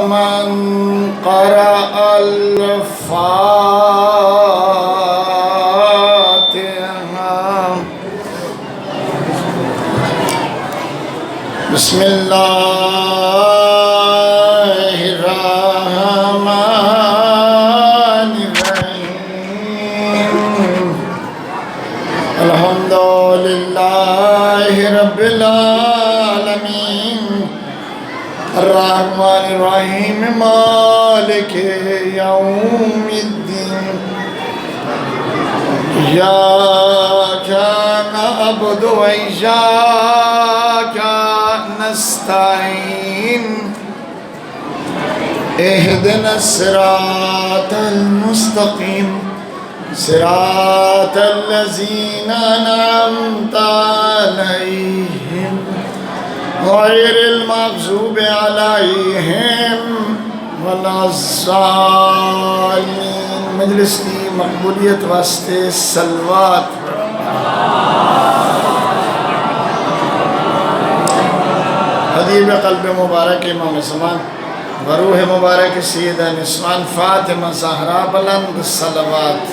من قرأ الفاتحة بسم الله الرحمن الرحيم الحمد لله رب العالمين الرحمن الرحيم مالك يوم الدين إياك نعبد وإياك نستعين اهدنا الصراط المستقيم صراط الذين أنعمت عليهم غير المغضوب عليهم ولا الضالين. مجلس کی مقبولیت واسطے صلوات حبیب قلب مبارک امام زمان وروح مبارک سیدہ نسوان فاطمہ زہرا بلند صلوات.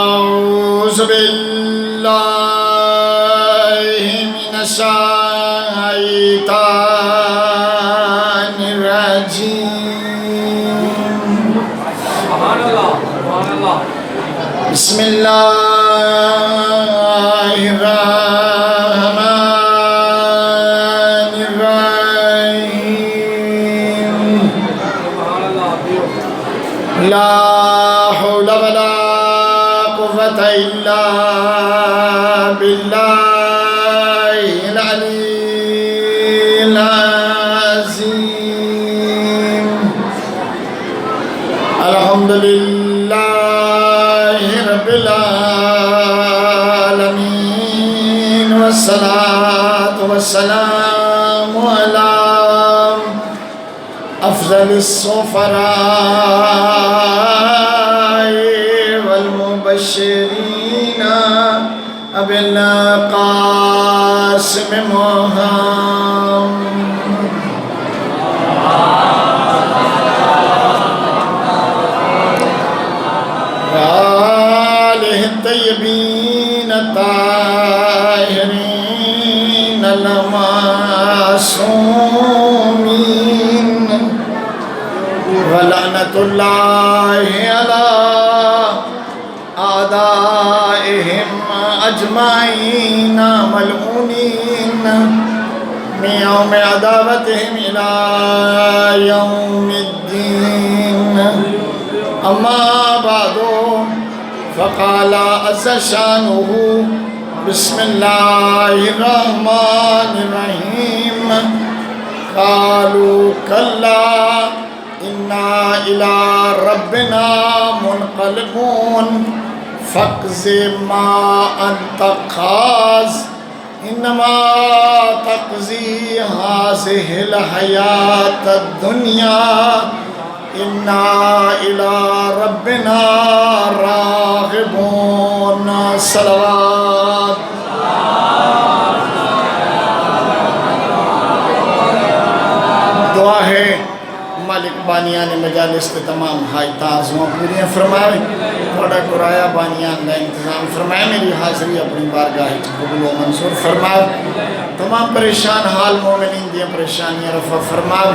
اعوذ باللہ من الشیطان الرجیم. بسم اللہ الرحمن الرحیم. لا حول ولا قوة إلا بالله العلي العظيم. الحمد لله رب العالمين والصلاة والسلام على أفضل السفراء والمبشرين أبي القاسم محمد وآله الطيبين الطاهرين المعصومين ولعنة الله على أعدائهم أجمعين ملعونين من يوم عداوتهم إلى يوم الدين. أما بعد فقال عز شانه بسم الله الرحمن الرحيم قالوا كلا إنا إلى ربنا منقلبون فاقض ما أنت قاض إنما تقضي هذه الحياة الدنيا إنا إلى ربنا راغبون. صلوات. دعا ہے مالک بانیان مجالس کے تمام ہائی تعظموں پوریاں فرمائے بڑا قرآیہ بانیان کا انتظام فرمائے. میری حاضری اپنی بارگاہ قبول و منظور فرمائے. تمام پریشان حال مومنین دیا پریشانیاں رفع فرمائے.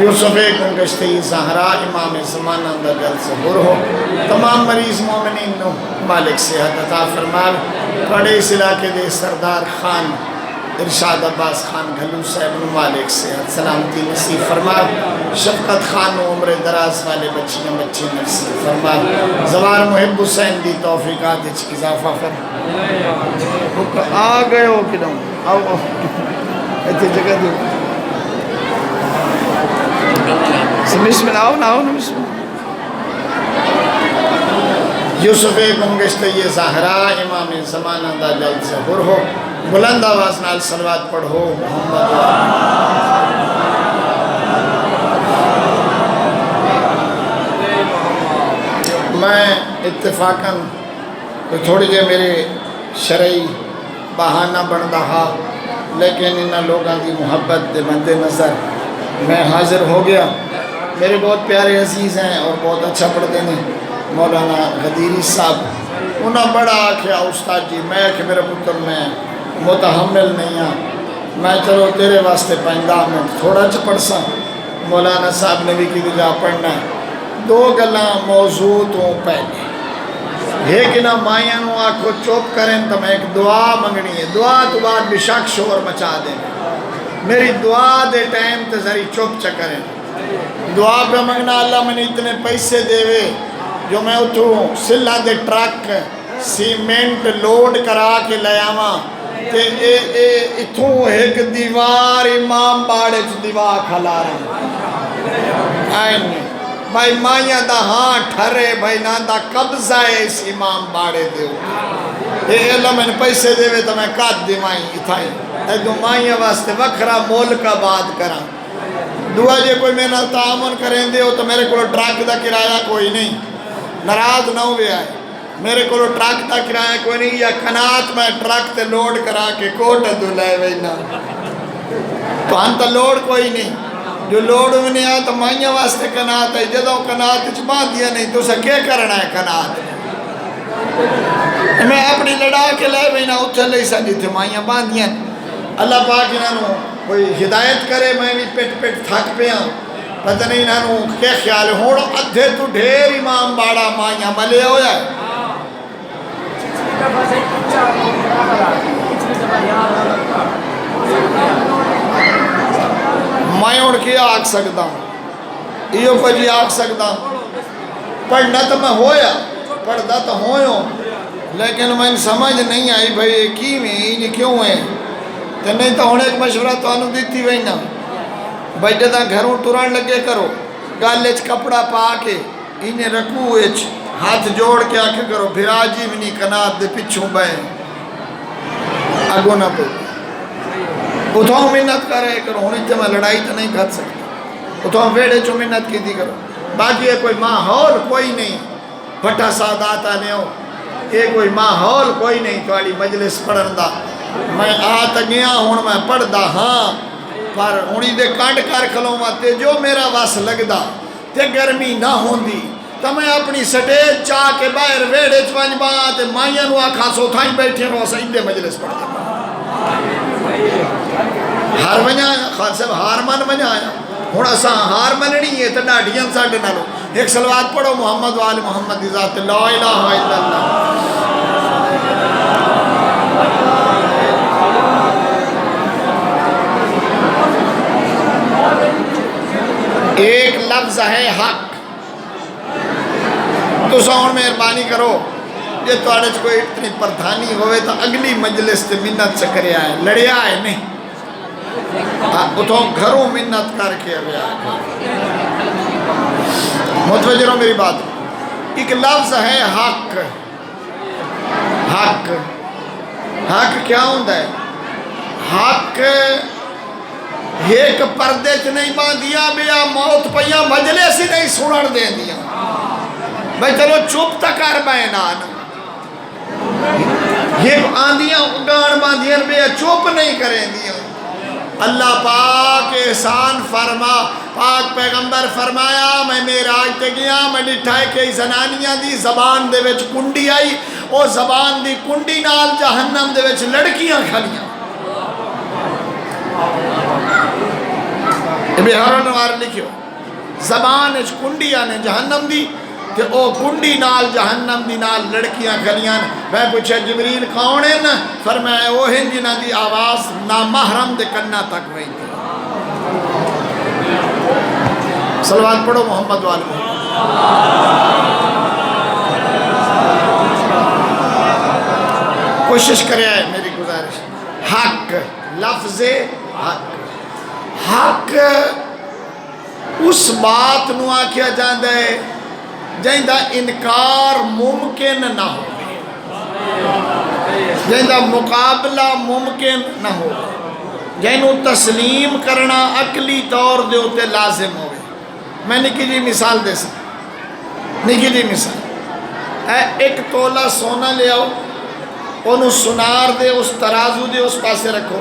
یوسف گنگشتی زہرا امام زمانہ دا دل ظہور ہو. تمام مریض مومنین نو مالک صحت عطا فرمائے. بڑے اس علاقے دے سردار خان ارشاد عباس خان گھلو صاحب نو مالک صحت سلامتی نصیب فرمائے. شفقت خان نو عمر دراز والے بچیاں بچے نصیب فرمائے. زوار محب حسین دی توفیقات اچھ اضافہ فرمائے. آ گئے ہو کہ نو آؤ ایتے جگہ دو بسم اللہ آؤ نا آؤ نا بسم اللہ. یوسف گنگشتی زہرا امام زمانہ دا جلد ظہور ہو. بلند آواز نال صلوات پڑھو. محمد میں اتفاقاً تو تھوڑی جے میرے شرعی بہانہ بندا ہا، لیکن انہاں لوگاں دی محبت دے مد نظر میں حاضر ہو گیا۔ میرے بہت پیارے عزیز ہیں اور بہت اچھا پڑھتے ہیں مولانا غدیری صاحب، انہاں بڑا آکھیا استاد جی، میں کہ میرے پتر میں متحمل نہیں ہاں، میں چلو تیرے واسطے 15 منٹ تھوڑا چ پڑھ سا۔ مولانا صاحب نے بھی کی جا پڑھنا ہے۔ 2 گلاں موضوع تو پہلے ایک نہ مائیاں نو آکھو چوپ کریں تو میں ایک دعا منگنی ہے، دعا تو بعد بھی شک شور مچا دیں، میری دعا دے ٹائم تے ذری چوپ چا کریں۔ دعا پہ منگنا اللہ میں نے اتنے پیسے دے وے جو میں اتھوں سلہ دے ٹرک سیمنٹ لوڈ کرا کے لے آواں تے اتھوں ایک دیوار امام باڑے چ دیوار کھلا رہا آئین بھائی مائیاں دا ہاں ٹھرے بھائی نا دا قبضہ ہے اس امام باڑے دے ہوتے اے اللہ میں نے پیسے دے وے تو میں کات دی مائیں اتھائیں اے دو مائیاں واسطے وکھرا مولک آباد کرا دعا جے کوئی میں نہ تعامل کریں دے ہو تو میرے کو ٹرک دا کرایہ کوئی نہیں، ناراض نہ ہوئے آئے، میرے کو ٹرک دا کرایہ کوئی نہیں، یا کنات میں ٹرک تے لوڈ کرا کے کوٹ دو لائے وینا تو ہنتا لوڈ کوئی نہیں، جو لوڈ میں نہیں آتا مائیاں واسطے کنات ہے، جدو کنات اچھ باندھ دیا نہیں تو اسے کیا کرنا ہے کنات میں اپنی لڑا کے لائے وینا اچھا لئی سا جی تھے مائیاں باندھ دیا۔ اللہ پاک انہوں کوئی ہدایت کرے، میں بھی پیٹ پیٹ تھک پہ ہوں، پتہ نہیں انہوں کیا خیال ہے ہوڑو ادھے تو ڈھیر امام باڑا مائیاں ملے ہویا ہے۔ میں اڑ کے آگ سکتا ہوں، ایو پجی آگ سکتا ہوں، پڑھنا تو میں ہویا، پڑھتا تو ہویا، لیکن میں سمجھ نہیں آئی بھئی کی میں انہیں کیوں ہیں تو نہیں تو ہونے ایک مشورہ تو انہوں دیتی ہوئی نا بھائی جدہ گھروں ٹوران لگے کرو، گالچ کپڑا پا کے انہیں رکھو اچھ ہاتھ جوڑ کے آکے کرو، پھر آجی منی کنات دے پچھوں بائیں آگو نہ پہ اتھاؤں منت کرے کرو، ہونے تے میں لڑائی تو نہیں کھت سکتا، اتھاؤں ویڑے چو منت کی دی کرو، باقی یہ کوئی ماحول کوئی نہیں، بھٹا سادات آنے ہو، یہ کوئی ماحول کوئی نہیں تو آلی مجلس پڑھن دا، میں آتا گیا ہوں میں پڑھ دا ہاں پر ہونی دے کانڈ کار کھلوں تے جو میرا واس لگ دا تے گرمی نہ ہون دی تو میں اپنی سٹیج چاہ کے باہر ویڑے چوانج باتے مائیاں نو آکھا سو تھائیں بیٹھے رو سہیدے مجلس پڑھ دا ہار منیا آیا خان صاحب ہار من منیا آیا ہون اسا ہار مننی ہے تو ڈاڑیاں ساڑھے نہ لو ایک سلوات پڑھو محمد وآل محمد ذات لا الہ الا اللہ۔ ایک لفظ ہے حق تو ساؤن مہربانی کرو یہ تو آڑے کوئی اتنی پردھانی ہوئے تو اگلی مجلس تے منت چکرے آئے لڑے آئے نہیں اتھوں گھروں منت کر کے ابھی آئے متوجہ رہو میری بات ایک لفظ ہے حق حق حق کیا ہوندہ ہے حق ایک پردے چ نہیں باندھیا بیا موت پیا مجلس ہی نہیں سنن دے دیا بھائی چلو چپ تک کر بینان یہ آندیاں اگان باندھیاں بیا چپ نہیں کریں دیا اللہ پاک احسان فرما پاک پیغمبر فرمایا میں معراج تے گیا میں ڈٹھائے کہ زنانیاں دی زبان دے وچ کنڈی آئی او زبان دی کنڈی نال جہنم دے وچ لڑکیاں کھلیاں ابھی ہرن وار لکھو زبان اچ کنڈی آنے جہنم دی کہ او کنڈی نال جہنم دی نال لڑکیاں کھلیاں میں پوچھا جبریل کون ہیں فرمایا وہ ہیں جنہ دی آواز نامحرم دے کنہ تک ہوئی تھی صلوات پڑھو محمد والے کوشش کرے آئے میری گزارش حق لفظ حق حق اس بات نو آکھیا جاندہ ہے جہندہ انکار ممکن نہ ہو جہندہ مقابلہ ممکن نہ ہو جہنو تسلیم کرنا عقلی طور دے ہوتے لازم ہوئے میں نکی جی مثال دے سکتا نکی جی مثال ایک تولہ سونا لے آؤ، انہوں سنار دے، اس ترازو دے اس پاسے رکھو،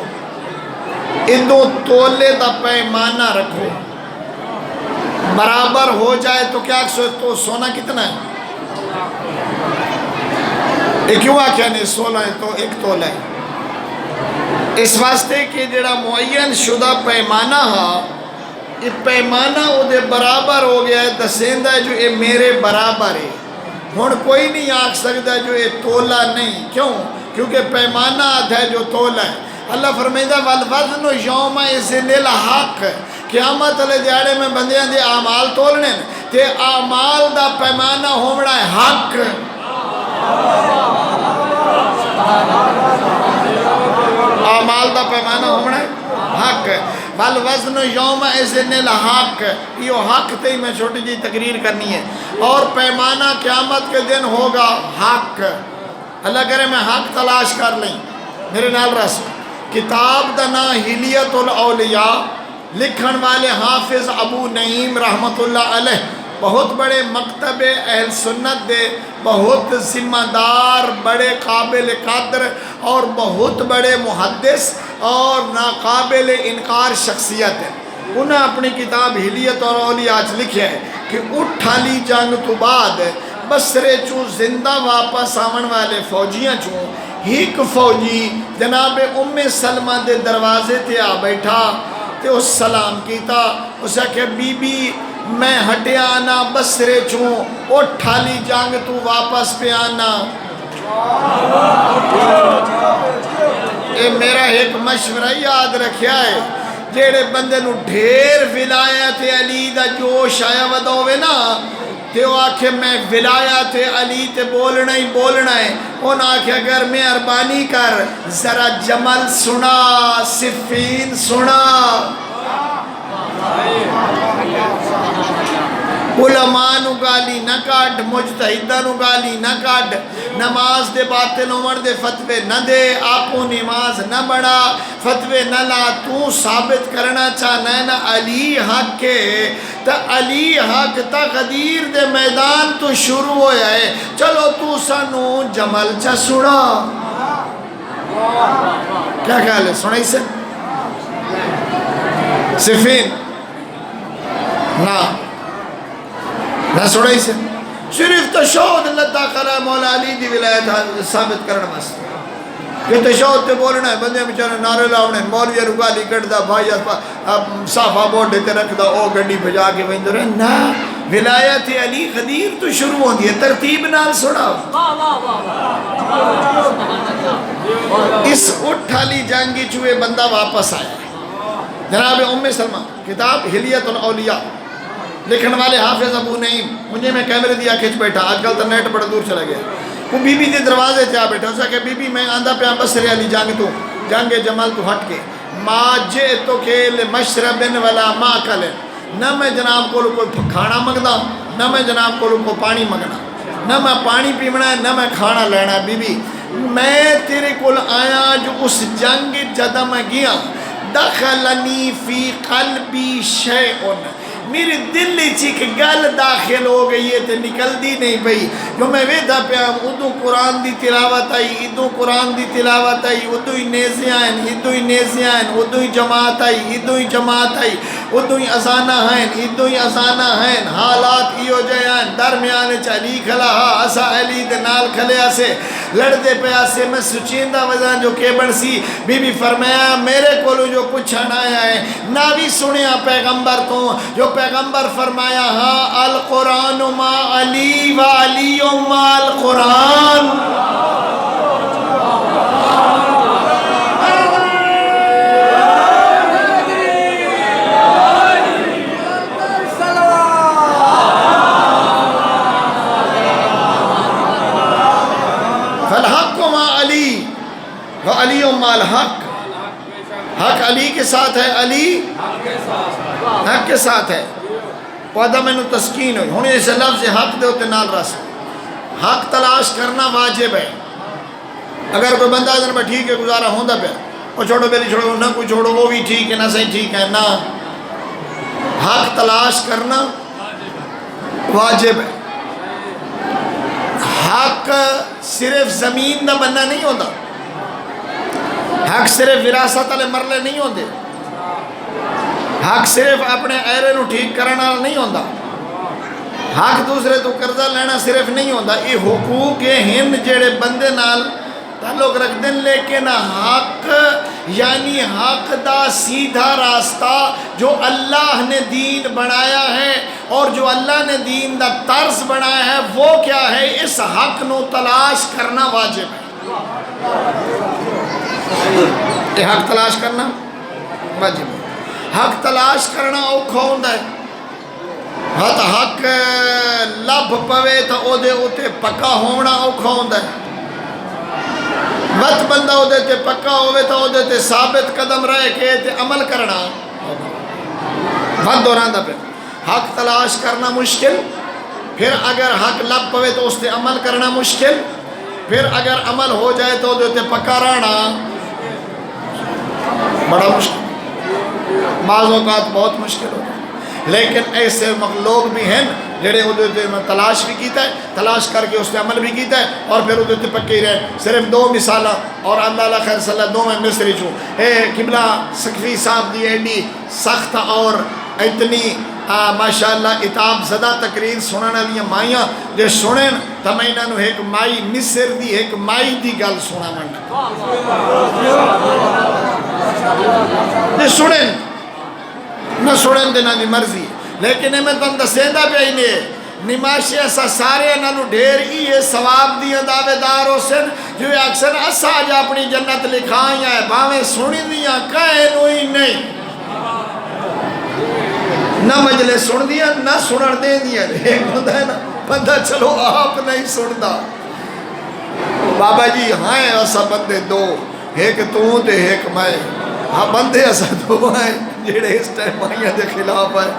ادھوں تولے دا پیمانہ رکھو، برابر ہو جائے تو کیا تو سونا کتنا ہے؟ ایک کیوں آکھیا نہیں 16 ہے تو ایک تولہ ہے، اس واسطے کہ جڑا معین شدہ پیمانہ ہاں، یہ پیمانہ او دے برابر ہو گیا ہے، دسیندہ ہے جو یہ میرے برابر ہے۔ ہون کوئی نہیں آکھ سکتا جو یہ تولہ نہیں، کیوں؟ کیونکہ پیمانہ آدھا ہے جو تولہ ہے۔ اللہ فرمیدہ والوزن یومئذ الحق، قیامت علیہ دیاڑے میں بندیاں دے اعمال تولنے تے اعمال دا پیمانہ ہومڑا ہے حق۔ اعمال دا پیمانہ ہومڑا ہے حق۔ والوزن یومئذ الحق، یہ حق تے میں چھوٹی جی تقریر کرنی ہے، اور پیمانہ قیامت کے دن ہوگا حق۔ اللہ کرے میں حق تلاش کر لیں، میرے نال رس کتاب دا نا حلیت الاولیاء، لکھن والے حافظ ابو نعیم رحمت اللہ علیہ، بہت بڑے مکتب اہل سنت دے، بہت ذمہ دار، بڑے قابل قدر اور بہت بڑے محدث اور ناقابل انکار شخصیت ہے۔ انہیں اپنی کتاب حلیت اور اولیاء لکھے ہے کہ اٹھالی جنگ تو بعد بسرے چوں زندہ واپس آمن والے فوجیاں چوں ایک فوجی جناب ام سلمہ دے دروازے تے آ بیٹھا تے اس سلام کیتا، اسے کہ بی بی میں ہٹے آنا بسرے چوں، اٹھالی جنگ تو واپس پہ آنا۔ اے میرا ایک مشورہ یاد رکھیا ہے، جیڑے بندے نو ڈھیر ولایت علی دا جوش آیا ودا ہوئے نا، تے وہ آکھے میں ولایت علی تے بولنا ہی بولنا ہے، ان آکھے اگر مہربانی کر ذرا جمل سنا، صفین سنا، علماء نو گالی نہ کاٹ، مجتہدہ نو گالی نہ کاٹ، نماز دے باطل عمر دے فتوے نہ دے، آپو نماز نہ بڑھا، فتوے نہ لا، تو ثابت کرنا چاہنا ہے نا علی حق کے، تا علی حق تا غدیر دے میدان تو شروع ہویا ہے، چلو تو سانو جمل چا سنا۔ کیا خیال ہے سنائی سے؟ صفین نہ سنائی سے؟ صرف تشہد اللہ داخلہ مولا علی دی ولایت ثابت کرنا بس، کہ تشہد تے بولنا ہے، بندے بچارے نعرے لاؤنے، مولوی رگالی کٹدا، بھائی صافہ بورڈے تے رکھدا، او گڈی بھجا کے وہیں رہے نا، ولایت علی غدیر تو شروع ہوندی ہے، ترتیب نال سنا۔ اس اٹھالی جنگی چوئے بندہ واپس آیا، جناب ام سلمہ، کتاب حلیت الاولیاء، لکھن والے حافظ ابو نعیم، مجھے میں کیمرے دیا کھچ بیٹھا، آج کل تو نیٹ بڑا دور چلا گیا، وہ بی بی دے دروازے تے آ بیٹھا، اسے کہ بی بی میں آندھا پہ بسر علی جنگ تو، جنگ جمل تو ہٹ کے، ما جئتو کھیل مشربن ولا ماکل، نہ میں جناب کو کوئی کھانا مگنا، نہ میں جناب کو کوئی پانی مگنا، نہ میں پانی پیمنا ہے، نہ میں کھانا لینا ہے، بی بی میں تیرے کول آیا جو اس جنگ جدہ میں گیا، دخلنی فی قلبی شیئن، میرے دل چیک گل داخل ہو گئی ہے تے نکل دی نہیں پئی، جو میں ویدہ پہ ادو قرآن دی تلاوت آئی، ادو قرآن دی تلاوت آئی، ادو ہی نیزے آئین، ادو ہی نیزے آئین، ادو ہی جماعت آئی، ادو ہی جماعت آئی، ادو ہی ازانہ ہیں، ادو ہی ازانہ ہیں، حالات ایو جائے آئین، درمیانے چلی کھلا ہا، اسا علی دے نال کھلے آسے، لڑ دے پہ آسے، میں سچیندہ وزان جو کیبڑ سی، بی بی فرمایا میرے کولو جو پچھن آیا ہے، ناوی سنیا پیغمبر تو، جو پیغمبر فرمایا ہاں القرآن ما علی و علی ما القرآن، فالحق ما علی و علی ما الحق، حق علی کے ساتھ ہے، علی حق کے ساتھ ہے، پودا میں نو تسکین ہوئی، ہونے اسے لفظ حق دے ہوتے نال رس، حق تلاش کرنا واجب ہے، اگر کوئی بندہ ادھر میں ٹھیک ہے گزارا ہوندہ پہ، وہ چھوڑو بیلی چھوڑو، نہ کوئی چھوڑو وہ بھی ٹھیک ہے، نہ صحیح ٹھیک ہے، نہ حق تلاش کرنا واجب ہے، حق صرف زمین دا بننا نہیں ہوتا، حق صرف وراثت والے مرلے نہیں ہوتے، حق صرف اپنے ایرے نو ٹھیک کرنا نہیں ہوتا، حق دوسرے تو قرضہ لینا صرف نہیں ہوتا، یہ حقوق ہیں جڑے بندے نال تعلق رکھ دیں، لیکن حق یعنی حق دا سیدھا راستہ جو اللہ نے دین بنایا ہے اور جو اللہ نے دین دا طرز بنایا ہے وہ کیا ہے؟ اس حق نو تلاش کرنا واجب ہے، یہ حق تلاش کرنا واجب ہے۔ حق تلاش کرنا اوکھا ہوندا ہے، حق لب پوے تو او دے اوتے پکا ہونا اوکھا ہوندا ہے، وقت بندہ او دے تے پکا ہوئے تو او دے تے ثابت قدم رہ کے تے عمل کرنا وقت دوران دا پہ حق تلاش کرنا مشکل، پھر اگر حق لب پوے تو اس تے عمل کرنا مشکل، پھر اگر عمل ہو جائے تو او دے تے پکا رہنا بڑا مشکل، بعض اوقات بہت مشکل ہوتا ہے۔ لیکن ایسے لوگ بھی ہیں جڑے ادھر تلاش بھی کیتا ہے، تلاش کر کے اس نے عمل بھی کیتا ہے اور پھر ادھر پکے ہی رہے۔ صرف دو مثالہ اور اللہ خیر صلی اللہ دو میں مصری چھوں اے قبلہ سکفی صاحب دی ایڈی سخت اور اتنی ماشاءاللہ اتاب زدہ تقریر سنانا لیا مائیاں جو سنیں تمہینہ نو ایک مائی مصر دی ایک مائی دی گل سنا منڈا جو سنیں نہ سنیں دینا دی مرضی، لیکن میں تو اندسیندہ پہ ہی نہیں نماشی ایسا سارے انہوں ڈھیر ہی یہ ثواب دیا دعوے دار ہو سن جو اکثر اسا جا اپنی جنت لکھائیں ہے باویں سنی دیا کہیں نوئی نہیں نہ مجلس سن دیا نہ سنر دے دیا، ایک ہوتا ہے نا بندہ چلو آپ نہیں سندا بابا جی ہاں ایسا بندے دو، ایک تو تے ایک میں، ہاں بندے ایسا دو ہیں جڑے اس ٹائم مائیاں دے خلاف ہے،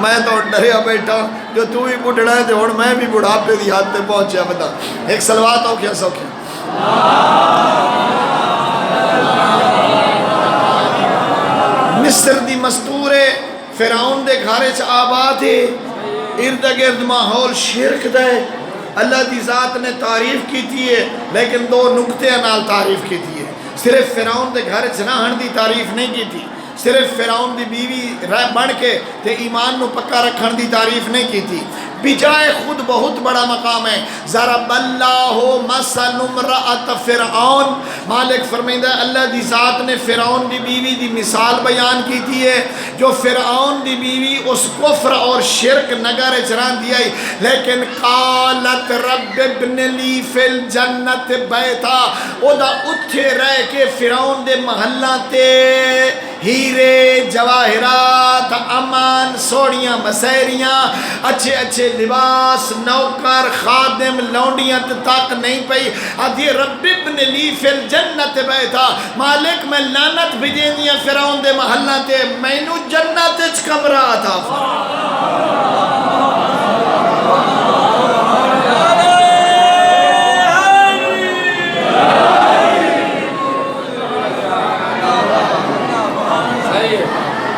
میں تو ڈریا بیٹھا جو تو ہی بڑھڑا ہے تو میں بھی بڑھاپے دی حد تے پہنچیا بتا۔ ایک سلوات ہو کیا سوکھیا مصر دی مستور فرعون دے گھارے چ آباد ہے، ارد گرد ماحول شرک دے، اللہ دی ذات نے تعریف کی تھی ہے لیکن دو نکتے نال تعریف کی تھی ہے، صرف فرعون دے گھارے چ نہ دی تعریف نہیں کی تھی، صرف فرعون دی بیوی رہ بڑھ کے تے ایمان نو پکا رکھن دی تعریف نہیں کی تھی، بجائے خود بہت بڑا مقام ہے۔ ضرب اللہ مثل امرأۃ فرعون، مالک فرمائندہ اللہ دی ذات نے فرعون دی بیوی دی مثال بیان کی تھی ہے جو فرعون دی بیوی اس کفر اور شرک نگر چران دیا ہے، لیکن قالت رب ابن لی فی الجنت بیتا، او دا اتھے رہ کے فرعون دے محلہ تے ہیرے جواہرات امان سوڑیاں مسیریاں اچھے اچھے لباس نوکر خادم لونڈیاں تک نہیں پئی، آدھی رب ابن لی فی الجنت بیتا، مالک میں لعنت بھیجیں دیا فرعون دے محلہ تے میں نو جنت اچھ کمرہ تھا۔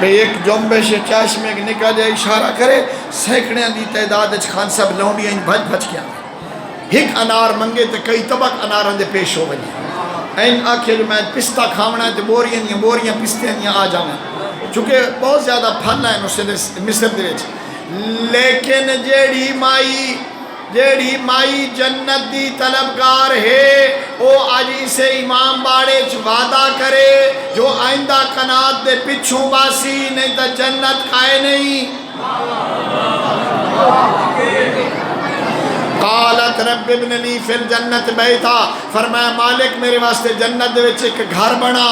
ایک جنبش چاش میں نکا جائے اشارہ کرے سینکڑیاں دی تعداد خان صاحب لونڈیاں بھج بھج کیا ایک انار منگے تے کئی طبق اناراں دے پیش ہو بنی این آکھے جو میں پستہ کھاونا ہے تے بوریاں پستیاں آ جاؤں چونکہ بہت زیادہ پھلنا ہے مصر دے وچ، لیکن جیڑی مائی جنت دی طلبگار ہے او آج اسے امام باڑے وعدہ کرے جو آئندہ قنات دے پچھوں باسی نہیں تا جنت کھائے نہیں۔ قالت رب ابن لی فی الجنت بیتا، فرمایا مالک میرے واسطے جنت دے وچ ایک گھر بنا،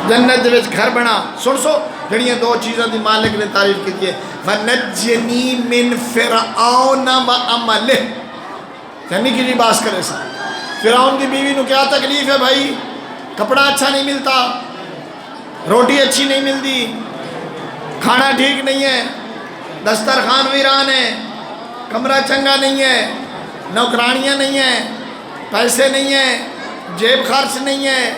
جنت دے وچ گھر بنا۔ سن سو جڑیاں دو چیزاں دی مالک نے تعریف کی تھی ہے فَنَجِّنِي مِن فِرْعَوْنَ وَعَمَلِهِ، یعنی کہ باس کرے سا فرعون کی بیوی نو کیا تکلیف ہے بھائی، کپڑا اچھا نہیں ملتا، روٹی اچھی نہیں ملتی، کھانا ٹھیک نہیں ہے، دسترخوان ویران ہے، کمرہ چنگا نہیں ہے، نوکرانیاں نہیں ہیں، پیسے نہیں ہیں، جیب خرچ نہیں ہے،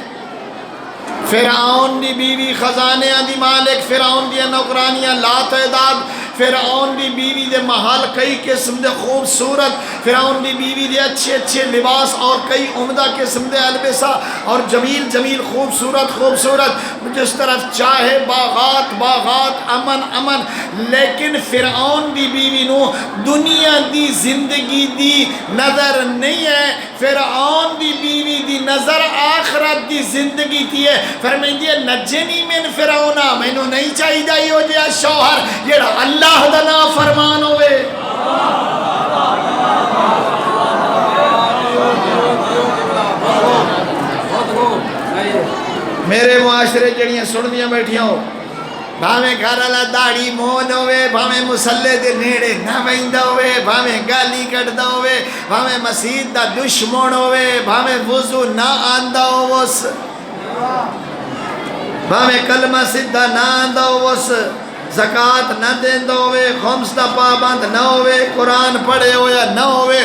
فرعون دی بیوی خزانے دی مالک، فرعون دی نوکرانیاں لا تعداد، فرعون دی بیوی دے محل کئی قسم دے خوبصورت، فرعون دی بیوی دے اچھے اچھے لباس اور کئی عمدہ قسم دے البسہ اور جمیل جمیل خوبصورت خوبصورت، جس طرف چاہے باغات باغات، امن امن، لیکن فرعون دی بیوی نو دنیا دی زندگی دی نظر نہیں ہے، فرعون دی بیوی دی نظر آخرت دی زندگی تھی ہے۔ فرمائیں دیئے نجنی من فرعونہ، میں نو نہیں چاہی دائی ہو جیا شوہر یہ اللہ دا نا فرمان ہوئے۔ میرے معاشرے جڑیاں سڑدیاں بیٹھیاں ہو، بھامیں گھر اللہ داڑھی مون ہوئے، بھامیں مسلح دے نیڑے نہ ویندہ ہوئے، بھامیں گالی کٹدہ ہوئے، بھامیں مسجد دا دشمن ہوئے، بھامیں وضو نہ آندہ ہوئے، بھامیں کلمہ سدھا نہ آندہ ہوئے، زکاة نہ دیندہ ہوئے، خمس دا پابند نہ ہوئے، قرآن پڑھے ہویا نہ ہوئے،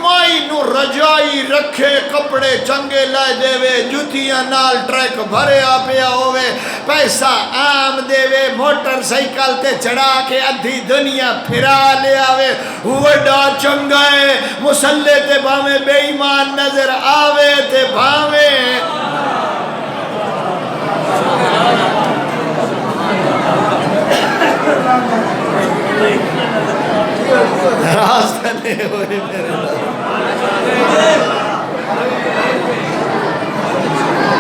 مائی نو رجائی رکھے، کپڑے چنگے لائے دے وے، جتیاں نال ٹریک بھرے آپیا ہوئے، پیسہ عام دے وے، موٹر سائیکل تے چڑھا کے ادھی دنیا پھرا لے آوے، وڈا چنگائے مسلح تے بھامے بے ایمان نظر آوے تے بھامے راستہ نہیں ہوئے میرے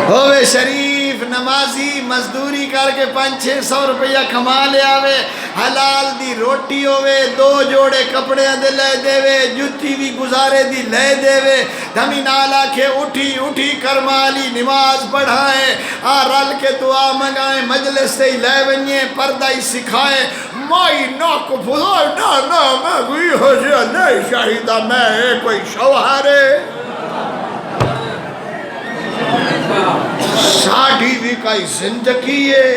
ہوئے شریف نمازی مزدوری کر کے 500-600 روپیہ کما لے آوے، حلال دی روٹی ہوئے، 2 جوڑے کپڑے دے لے دے وے، جتی بھی گزارے دی لے دے وے، دھمی نالا کے اٹھی اٹھی کرمالی نماز پڑھائیں، رل کے دعا منگائیں، مجلس سے لے ونیے، پردہ ہی سکھائیں، مائی ناک بھولا نا میں بھی ہو جا نہیں شاہدہ میں کوئی شوہرے شادی بھی کئی زندگی ہے،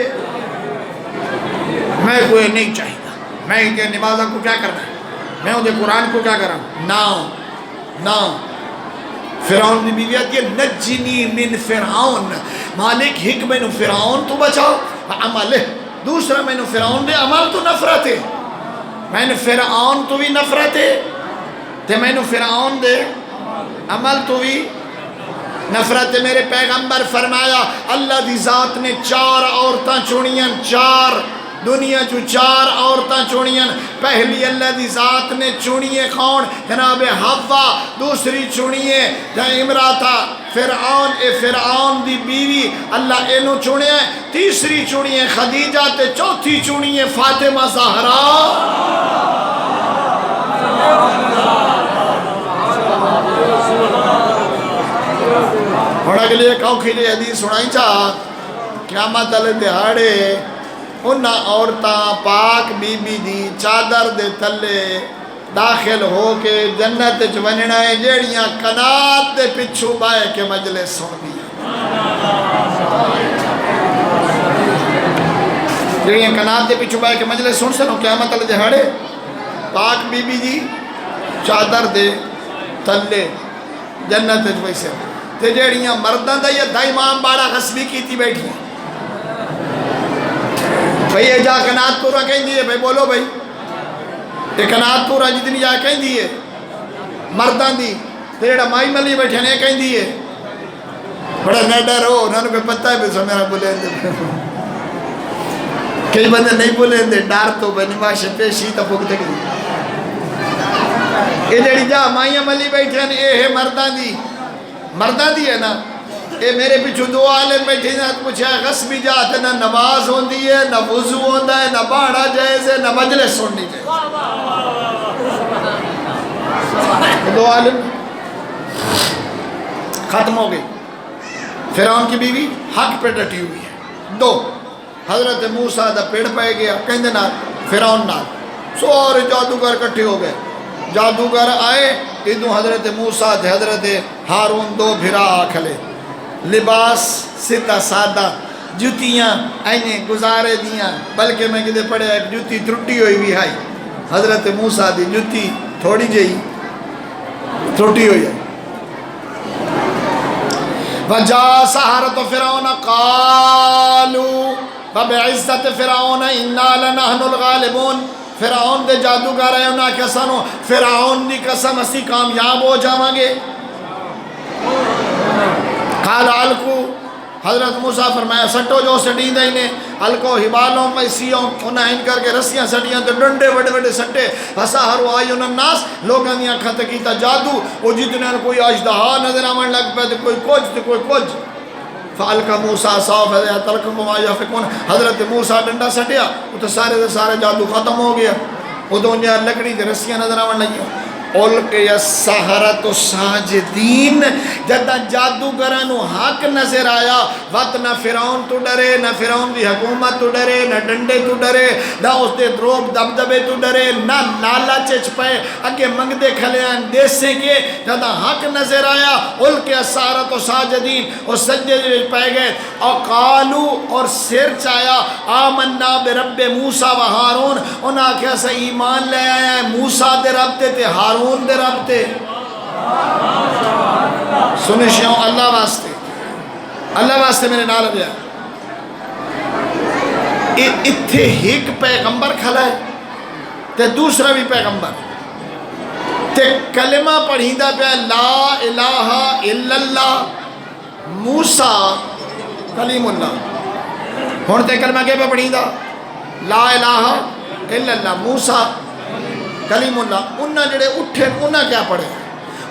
میں کوئی نہیں چاہیے، میں ان کے نمازہ کو کیا کرنا ہے، میں ان کے قرآن کو کیا کرنا نا فرعون دی بیوی آتی ہے نجنی من فرعون، مالک حکم میں فرعون تو بچاؤ عمل ہے، دوسرا میں فرعون دے عمل تو نفرت ہے، میں فرعون تو بھی نفرت ہے تے میں فرعون دے عمل تو بھی نفرت ہے۔ میرے پیغمبر فرمایا اللہ دی ذات نے 4 عورتاں چونیاں، 4 دنیا جو 4 عورتاں چونیاں، پہلی اللہ دی ذات نے چونیے کون؟ جناب حوا، دوسری چونیے امراتہ فرعون دی بیوی اللہ اینو چونیا، تیسری چونیے خدیجہ تے چوتھی چونیے فاطمہ زہرا۔ اور اگلے کوکھی لے حدیث سنائی چاہ قیامت علیہ دہاڑے انہاں عورتاں پاک بی بی دی چادر دے تلے داخل ہو کے جنت وننا ہے جیڑیاں کنات دے پچھو بائے کے مجلس سن دیا، جیڑیاں کنات دے پچھو بائے کے مجلس سن سنو قیامت علیہ دہاڑے پاک بی بی دی چادر دے تلے جنت ویسے تے جیڑیاں مردان دا یا دا امام باڑا غصبی کی تھی بیٹھی ہیں، بھئی یہ جا کنات پورا کہیں دیئے، بھئی بولو بھئی یہ کنات پورا جتنی جا کہیں دیئے مردان دی، تیرے مائی ملی بیٹھے نے کہیں دیئے، بڑا نیڈر ہو انہوں نے پتہ ہے بس میرا بولے اندے کئی بندے نہیں بولے اندے ڈار تو بنی ماشے پیشی تا پھوکتے گئی، یہ جڑی جا مائی ملی بیٹھے نے یہ ہے مردان دی ہے نا، اے میرے پیچھو 2 عالم بیٹھے نا پوچھا غصبی جاتے نہ نماز ہوندی ہے نہ وضو ہوندہ ہے نہ باڑا جائز ہے نہ مجلس سننی جائز، 2 عالم ختم ہو گئی۔ فرعون کی بیوی حق پہ ڈٹی ہوئی ہے، 2 حضرت موسیٰ دا پیڑ پائے گیا کہندے نا فرعون نا سورے جادوگر کٹھے ہو گئے، جادوگر آئے ادھوں حضرت موسیٰ تھے حضرت ہارون 2 بھرا کھلے، لباس سیدھا سادہ، جتیاں اینے گزارے دیاں، بلکہ میں کدے پڑھے ایک جتی ترٹی ہوئی بھی آئی، حضرت موسیٰ دی جتی تھوڑی جئی ترٹی ہوئی ہے۔ وَجَا سَحَرَةُ فِرْعَوْنَ قَالُوا فَبِعِزَّةِ فِرْعَوْنَ إِنَّا لَنَحْنُ الْغَالِبُونَ، فرعون دے جادوگر آئے انہاں کہ سانو فرعون دی قسم اسی کامیاب ہو جاواں گے قال الکو حضرت موسیٰ فرمایا سٹو جو سٹین دے انہیں الکو حبالوں پیسیوں انہاں ان کر کے رسیاں سٹیاں تو ڈنڈے بڑے بڑے سٹے فسحروا اعین الناس لوگاں دیاں کھت کیتا جادو وہ جتنے کوئی اژدہا نظر آمن لگ پہ کوئی کچھ تو کوئی کچھ فالکا موسیٰ صاف ہے تلکم ما یفکون حضرت موسیٰ ڈنڈا سٹیا وہ تو سارے جادو ختم ہو گیا وہ تو انہیں لکڑی دے رسیاں نظر آمن لگی اُلقی السحرۃ ساجدین جدہ جادوگرانو حق نظر آیا وقت نہ فرعون تو ڈرے نہ فرعون دی حکومت تو ڈرے نہ ڈنڈے تو ڈرے نہ اس دے دروب دبدبے تو ڈرے نہ نالا چچ پائے اگے منگدے کھلیاں دیسے کے جدہ حق نظر آیا اُلقی السحرۃ ساجدین اور سجدے دے پائے گئے اور قالو اور سر چایا آمنا برب موسیٰ و ہارون انہاں کیا سا ایمان لے آیا ہے موسیٰ دے رب تے ہارون دے رب تے سنشیوں اللہ واسطے میرے نال بیا اتھے ایک پیغمبر کھلا ہے تے دوسرا بھی پیغمبر تے کلمہ پڑھیندہ پہ لا الہ الا اللہ موسیٰ کلیم اللہ ہون تے کلمہ کے پہ پڑھیندہ لا الہ الا اللہ موسیٰ کلیم اللہ انہاں جڑے اٹھے انہاں کیا پڑھے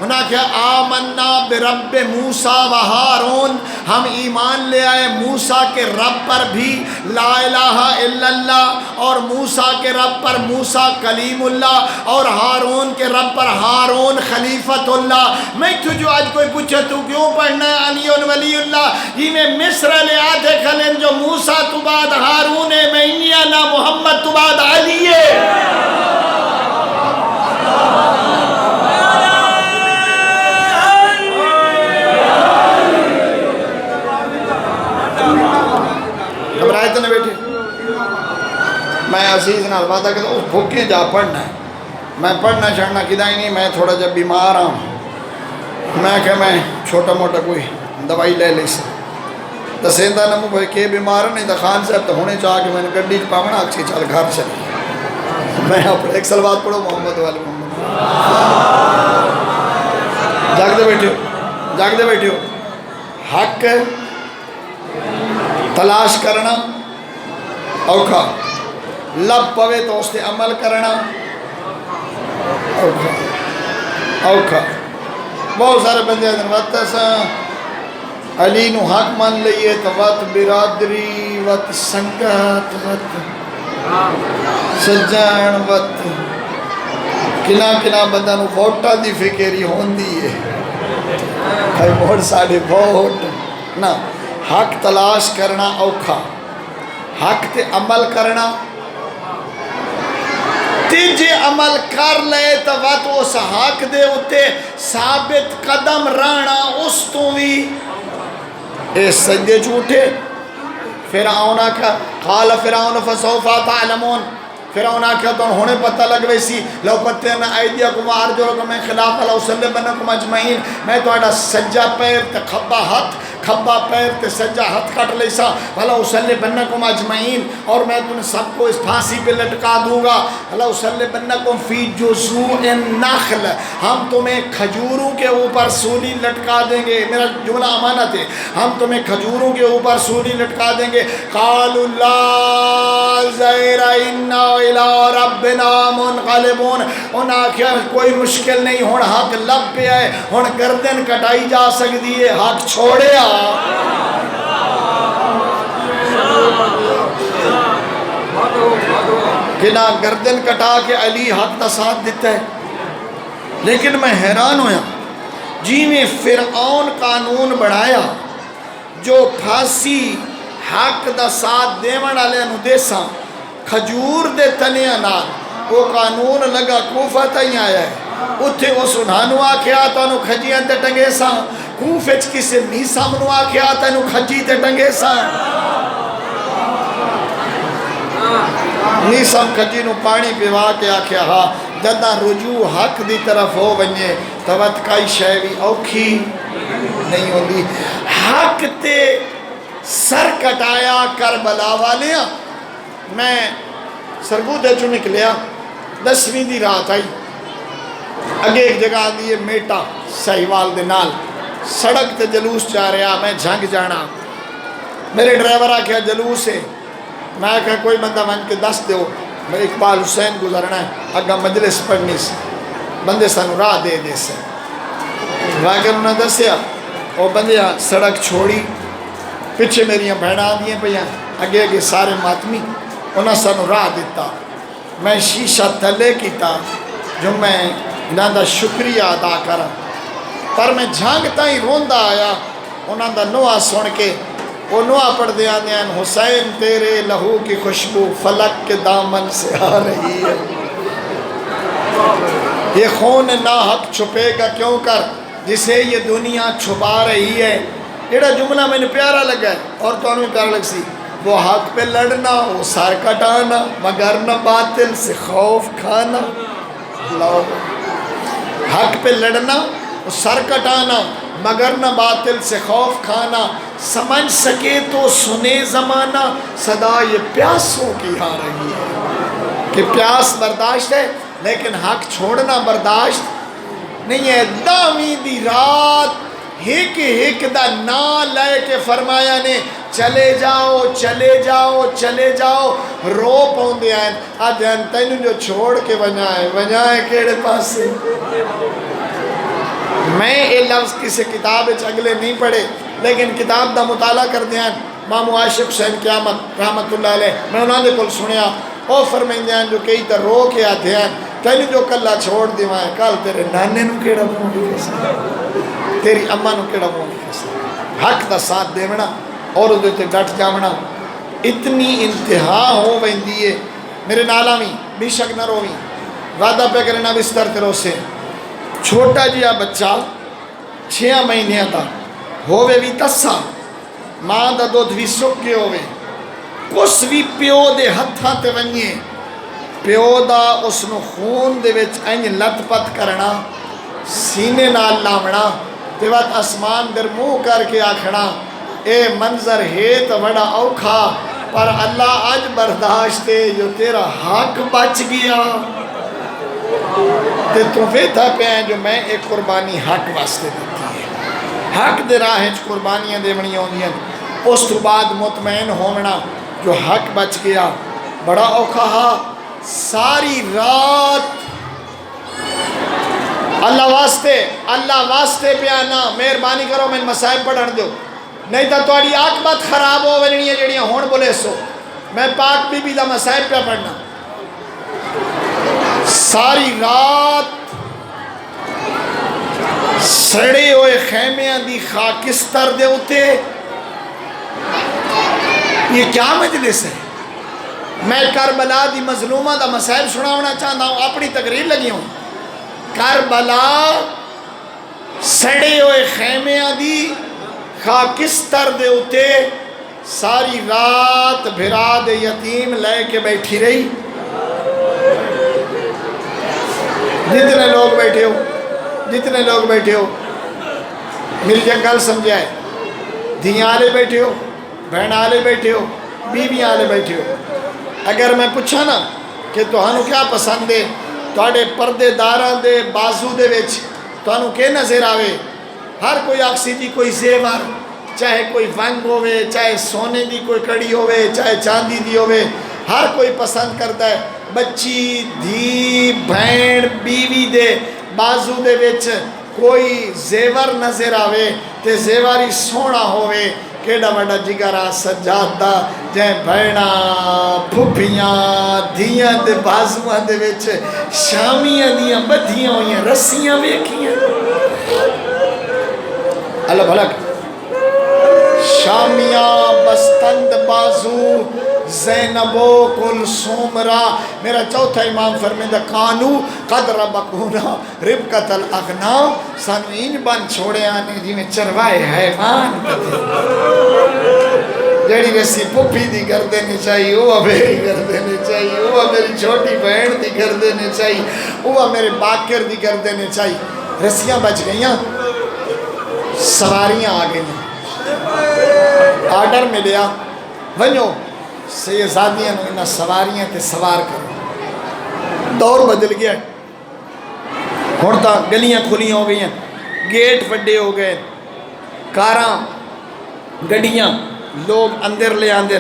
انہاں کیا آمنا برب موسیٰ و ہارون ہم ایمان لے آئے موسیٰ کے رب پر بھی لا الہ الا اللہ اور موسیٰ کے رب پر موسیٰ کلیم اللہ اور ہارون کے رب پر ہارون خلیفت اللہ میں تجھو آج کوئی پوچھے تو کیوں پڑھنا ہے علی ولی اللہ یہ میں مصر لے آتے کھلیں جو موسیٰ تو بعد ہارون ہے میں انیا نا محمد تو بعد علی ہے گھبرائے نے بیٹھے میں عزیز نال وعدہ کہ اس بھوکے جا پڑھنا ہے میں پڑھنا چڑھنا کدھا ہی نہیں میں تھوڑا جب بیمار ہوں میں کہ میں چھوٹا موٹا کوئی دوائی لے لی سے دسیندہ نمو بھائی کہ بیمار نہیں تو خان صاحب تو ہونے چاہ کہ میں نے گڈی پاونا اکسی چل گھر چلی میں اپنے ایک سلوات پڑھو محمد والے محمد جاگ دے بیٹھے ہو حق تلاش کرنا اوکھا لب پوے تو اس نے عمل کرنا اوکھا بہت سارے بندے ہیں وقت سا علی نو حق مان لئیے تو وقت برادری وقت سنگت وقت سجان وقت کنا بندہ نو ووٹا دی فکری ہون دیئے کھائی موڑ ساڑھے ووٹ نا حق تلاش کرنا اوکھا حق تے عمل کرنا تیجے عمل کر لے تو وقت اس حق دے اتے ثابت قدم رانا اس تو بھی اس سجدے جھوٹے فرعون کا قال فرعون فسوف تعلمون فرعون کیا تو ہونے پتہ لگ ویسی لو پتے میں ایدیکم وارجلکم من خلاف لو صلیبنکم اجمعین میں تو ایڈا سجا پیر تے کھبا پیر تے سجا ہاتھ کٹ لیسا لو صلیبنکم اجمعین اور میں تمہیں سب کو اس پھانسی پہ لٹکا دوں گا لو صلیبنکم فی جذوع النخل ہم تمہیں کھجوروں کے اوپر سولی لٹکا دیں گے میرا جملہ امانت ہے ہم تمہیں کھجوروں کے اوپر سولی لٹکا دیں گے قالوا لا زیر انا الى ربنا منقلبون انہاں کیا کوئی مشکل نہیں ہون حق لب پہ آئے ہون گردن کٹائی جا سکتی ہے حق چھوڑے آ کنا گردن کٹا کے علی حق دا ساتھ دیتا ہے لیکن میں حیران ہویا جی میں فرعون قانون بڑھایا جو پھانسی حق دا ساتھ دیون والے نو دیساں کھجور دے تنیاں نال وہ قانون لگا کوفہ تائیں آیا ہے اتھے وہ سنانو آکھیا تو انو کھجیاں تے ٹنگے ساں کوفچ کسے میسا منو آکھیا تو انو کھجی تے ٹنگے ساں نیسم کھجی نو پانی پیوا کے آکھیا ہاں جدہ رجوع حق دی طرف ہو بنیے توت کائی شیوی اوکھی نہیں ہوندی حق تے سر کٹایا کربلا والیاں میں سرگو دے چو نکلیا 10ویں دی رات آئی اگے ایک جگہ آدھی ہے میٹا سہیوال دے نال سڑک تے جلوس جا رہا میں جھنگ جانا میرے ڈرائیور آکھیا جلوس ہے میں کہا کوئی بندہ من کے دس دیو میں اقبال حسین گزرنا ہے اگا مجلس پڑھنی سے بندے سانو راہ دے دے سے واقعہ انہوں نے دسیا وہ بندے سڑک چھوڑی پیچھے میری بہنیں آدھی ہیں پہ اگے اگے سارے ماتمی انہوں سانو راہ دیتا میں شیشہ تلے کیتا جو میں انہوں دا شکریہ ادا کرا پر میں جھانگتا ہی روندہ آیا انہوں دا نوہ سن کے وہ نوہ پڑھ دیا دین حسین تیرے لہو کی خوشبو فلک کے دامن سے آ رہی ہے یہ خون ناحق چھپے گا کیوں کر جسے یہ دنیا چھپا رہی ہے یہ جملہ میں نے پیارا لگا ہے اور تو انہوں پیارا لگ سی وہ حق پہ لڑنا وہ سار کٹانا مگر نہ باطل سے خوف کھانا حق پہ لڑنا وہ سر کٹانا مگر نہ باطل سے خوف کھانا سمجھ سکے تو سنے زمانہ صدا یہ پیاسوں کی آ رہی ہے کہ پیاس برداشت ہے لیکن حق چھوڑنا برداشت نہیں ہے 10ویں دی رات ہک دا نا لے کے فرمایا نے چلے جاؤ چلے جاؤ چلے جاؤ رو پوندے آئیں آدھین تینوں جو چھوڑ کے ونجائیں کیڑے پاس سے میں یہ لفظ کسی کتاب اگلے نہیں پڑھے لیکن کتاب دا مطالعہ کر دیا مامو عاشق حسین قیامت رحمت اللہ علیہ میں انہوں نے کل سنیا او فرمائیں جو کئی تا رو کے آتے ہیں تینوں جو کلہ چھوڑ دیوائیں کل تیرے نانے نو کیڑا موں نہیں کیسا تیری اممہ نو کیڑا موں نہیں کیسا حق دا ساتھ دیونا اور ادھے تے ڈٹ جامنا اتنی انتہا ہو ویندی ہے میرے نالا میں بھی شک نہ روی وعدہ پہ کرنا بستر تیرو سے چھوٹا جیا بچہ 6 مہینے تھا ہووے بھی تسا ماں دا دودھ بھی سک کے ہووے کس بھی پیو دے ہتھاں تے ونجے پیو دا اس نو خون دے وچ انج لت پت کرنا سینے نال لاونا تے وقت اسمان در منہ کر کے آکھنا اے منظر ہے تو بڑا اوکھا پر اللہ آج برداشت ہے جو تیرا حق بچ گیا تے تو ویتھا پہ ہیں جو میں ایک قربانی حق واسطے دیتی ہے حق دے راہج قربانیاں دے بنی ہوندی ہیں اس تو بعد مطمئن ہونا جو حق بچ گیا بڑا اوکھا ہا ساری رات اللہ واسطے پہ آنا مہربانی کرو میں مسائب پڑھن دو نہیں تا توڑی عاقبت خراب ہو ونی ہے جڑیاں ہون بولے سو میں پاک بی بی دا مسائب پہ پڑھنا ساری رات سڑے ہوئے خیمیاں دی خاکستر دے ہوتے یہ کیا مجلس ہے میں کربلا دی مظلومہ دا مسائب سناونا چاہتا ہوں اپنی تقریر لگی ہوں کربلا سڑے ہوئے خیمیاں دی خاکستر دے ہوتے ساری رات بھرا دے یتیم لے کے بیٹھی رہی جتنے لوگ بیٹھے ہو میری جنگل سمجھائے دھیاں آلے بیٹھے ہو بہن آلے بیٹھے ہو بیوی آلے بیٹھے ہو اگر میں پوچھا نا کہ توہانو کیا پسند ہے توڑے پردے داران دے بازو دے وچ توہانو کے نظر آوے ہر کوئی آکسی جی کوئی زیور چاہے کوئی ونگ ہوئے چاہے سونے دی کوئی کڑی ہوئے چاہے چاندی دی ہوئے ہر کوئی پسند کرتا ہے بچی دھی بھین بیوی دے بازو دے وچ کوئی زیور نظر آوے تے زیواری سونا ہوئے کیڑا بڑا جگرہ سجادہ جائیں بھینا پھپیاں دھیاں دے بازوان دے وچ شامیاں دیاں بدھیاں ہوئیں رسیاں ویکھیاں اللہ بھلک شامیاں بستند بازو زینبو کل سومرا میرا چوتھا امام فرمیدہ کانو قد ربکونا ربکت الاغنام سانو ان بن چھوڑے آنے جی میں چروائے حیوان کتے جیڑی رسی پپی دی کر دینے چاہیے وہ میری کر دینے چاہیے وہ میری چھوٹی بہن دی کر دینے چاہیے وہ میرے باکر دی کر دینے چاہیے رسیاں بچ گئیاں سواریاں آ گئیں آرڈر ملیا ونجو سیزادیاں انہاں سواریاں تے سوار کرو دور بدل گیا ہے. ہن تاں گلیاں کھلیاں ہو گئی ہیں, گیٹ وڈے ہو گئے, کاراں گڈیاں لوگ اندر لے آندے,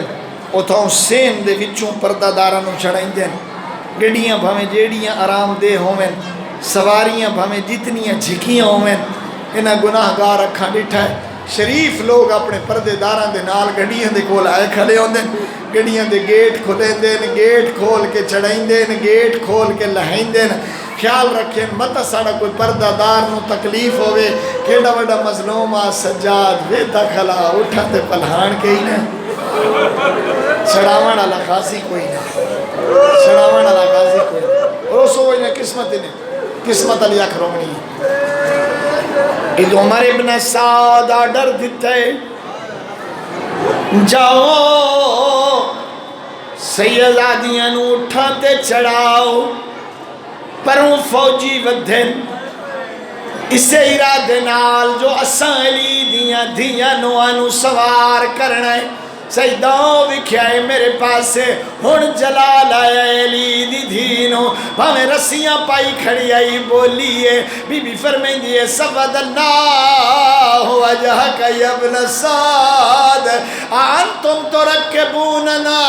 اتھوں سین دے وچوں پردہ داراں نوں چڑھائندے, گڈیاں بھاویں جیڑیاں آرام دہ ہوویں, سواریاں بھاویں جتنیاں جھکیاں ہوویں, انہاں گناہ گار اکھاں ڈٹھا ہے. شریف لوگ اپنے پردے داراں دے نال گڈیاں دے کول آئے کھڑے ہوندے, گڈیاں دے گیٹ کھلیندے, گیٹ کھول کے چڑھائندے, گیٹ کھول کے لہائندے. خیال رکھیں مت ساڑا کوئی پردہ دار نو تکلیف ہوئے, کیڑا وڈا مظلوم آ سجاد ویتا کھلا اٹھا تے پلہان کے ہی نہ چڑھاوان والا خاصی کوئی نہ, چڑھاوان والا خاصی کوئی نہ. اور سو ہوئی نہ قسمت نے, قسمت علی اکھ رومنی ادھو عمر ابن سعد آڈر دیتا ہے, جاؤ سیدادیاں نو اٹھاتے چڑھاؤ, پروں فوجی ودھن اسے ارادے نال جو اساں علی دیاں دھیاں نوانو سوار کرنا ہے. سیداؤں وکھیائے میرے پاسے, ہن جلال آیا علی دی دھینوں, بھامیں رسیاں پائی کھڑی آئی بولیے, بی بی فرمین دیئے سفد اللہ وجہک یا ابن سعد انتم ترکبوننا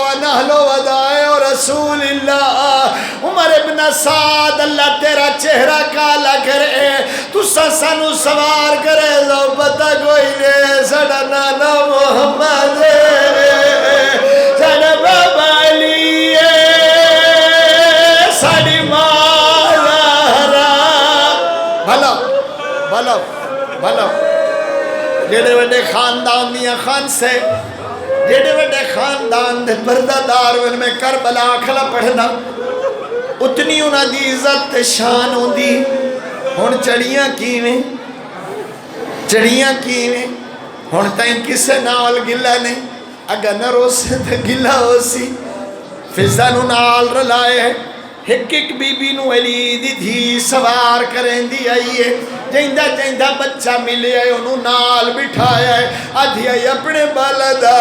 ونہل ودائے رسول اللہ. عمر ابن سعد اللہ تیرا چہرہ کالا کرے, تسا سانو سوار کرے, لو پتہ کوئی لے سڑا نانا محمد سڑا بابا علی ساڑی مالا ہرا. بھلا بھلا بھلا جیڑے وڈے خاندان دیا خان سے, جیڑے وڈے خاندان دے پردہ دار ون میں کربلا کھلا پڑھنا, اتنی انہاں دی عزت شان ہوندی. ہن چڑیاں کیویں, چڑیاں کیویں, ہن تائیں کسے نال گلہ نہیں, اگر نہ روسے تے گلہ ہو سی. فضا نو نال رلائے, ایک ایک بی بی نو علی دی دھی سوار کریں دی آئیے, جیندہ جیندہ بچہ ملے آئے انہوں نال بٹھایا ہے. آدھی آئی اپنے بالدہ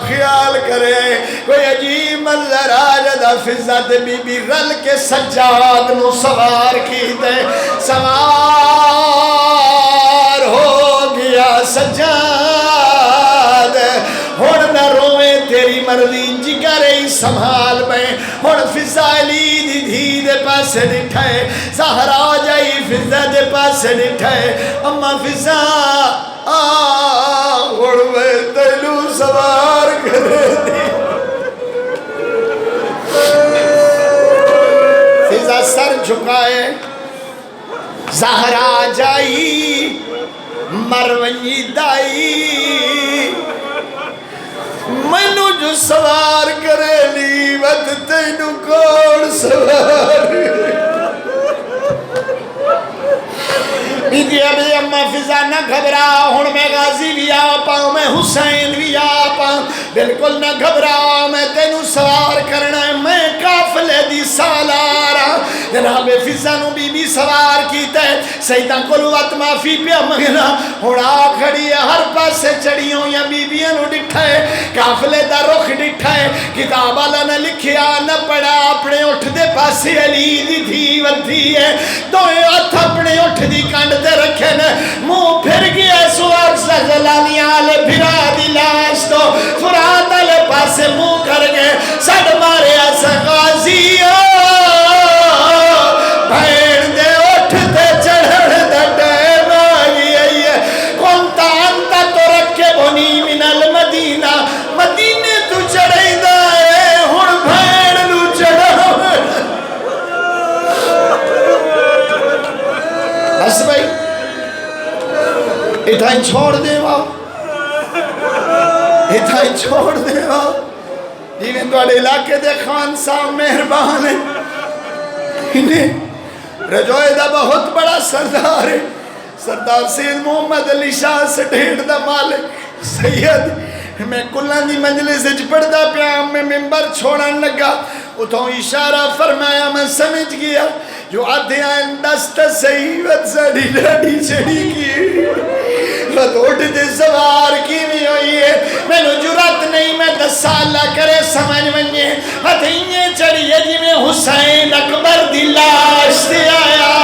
خیال کرے, کوئی عجیب منظر آجدہ فضا دے بی بی رل کے سجاد نو سوار کی دے, سوار ہو گیا سجاد. ہن نہ رویں تیری مرضی جگر ہی سنبھال میں, ہن فضا علی دی دھی دے پاسے ڈٹھائے, زہرا جائی فضا دے پاسے ڈٹھائے, اما فضا ہن میں تینو سوار کرے دی. فضا سر جھکائے, زہرا جائی مرونی دائی, منو جو سوار کرے لی وقت تینو کون سوار بیدی ابھی اما فضا نہ گھبرا, ہن میں غازی بھی آپاں, میں حسین بھی آپاں, بالکل نہ گھبرا, میں تینو سوار کرنا ہے, میں قافلے دی سالارا. جناب فضا نو بی بی سوار کیتا ہے, سیدہ قلوت معافی پہ مگنا, ہڑا کھڑی ہے ہر پاس سے چڑیوں یا بی بیاں نو ڈٹھا ہے, قافلے دا رخ ڈٹھا ہے, کتاب والا نہ لکھیا نہ پڑھا, اپنے اٹھ دے پاسے علی دی دھی ودھی ہے, دوئے ہاتھ اپنے اٹھ دی کانڈ دے رکھے نے, منہ پھر گیا سوار سجلانی آلے بھرا دی لاش تو فرات آلے پاسے منہ کر گئے, سڑ مارے ایسا غازی بھین دے اٹھ دے چڑھڑ دے ٹیم آگی آئی ہے, کونتا انتا تو رکھے بنی من المدینہ, مدینے تو چڑھائی دائے, ہن بھین لو چڑھا. بس بھائی اتھائیں چھوڑ دے واؤ, اتھائیں چھوڑ دے واؤ, جیویں تو اڑے علاقے دے خان صاحب مہربان ہیں, انہیں رجوئے دا بہت بڑا سردار ہے, سردار سید محمد علی شاہ سٹیٹ دا مالک سید. میں کلان دی مجلس اچ پڑھدا پیا, میں ممبر چھوڑن لگا, اتھوں اشارہ فرمایا, میں سمجھ گیا جو آدھے آئیں دست سیوت سڑی ڈاڑی چڑی کی, صورت اٹھ دے سوار کی بھی ہوئی ہے میں نو جرات نہیں میں 10 سال کرے سمجھ منجے ہتھینے چڑھیے جی میں حسین اکبر دی لاش سے آیا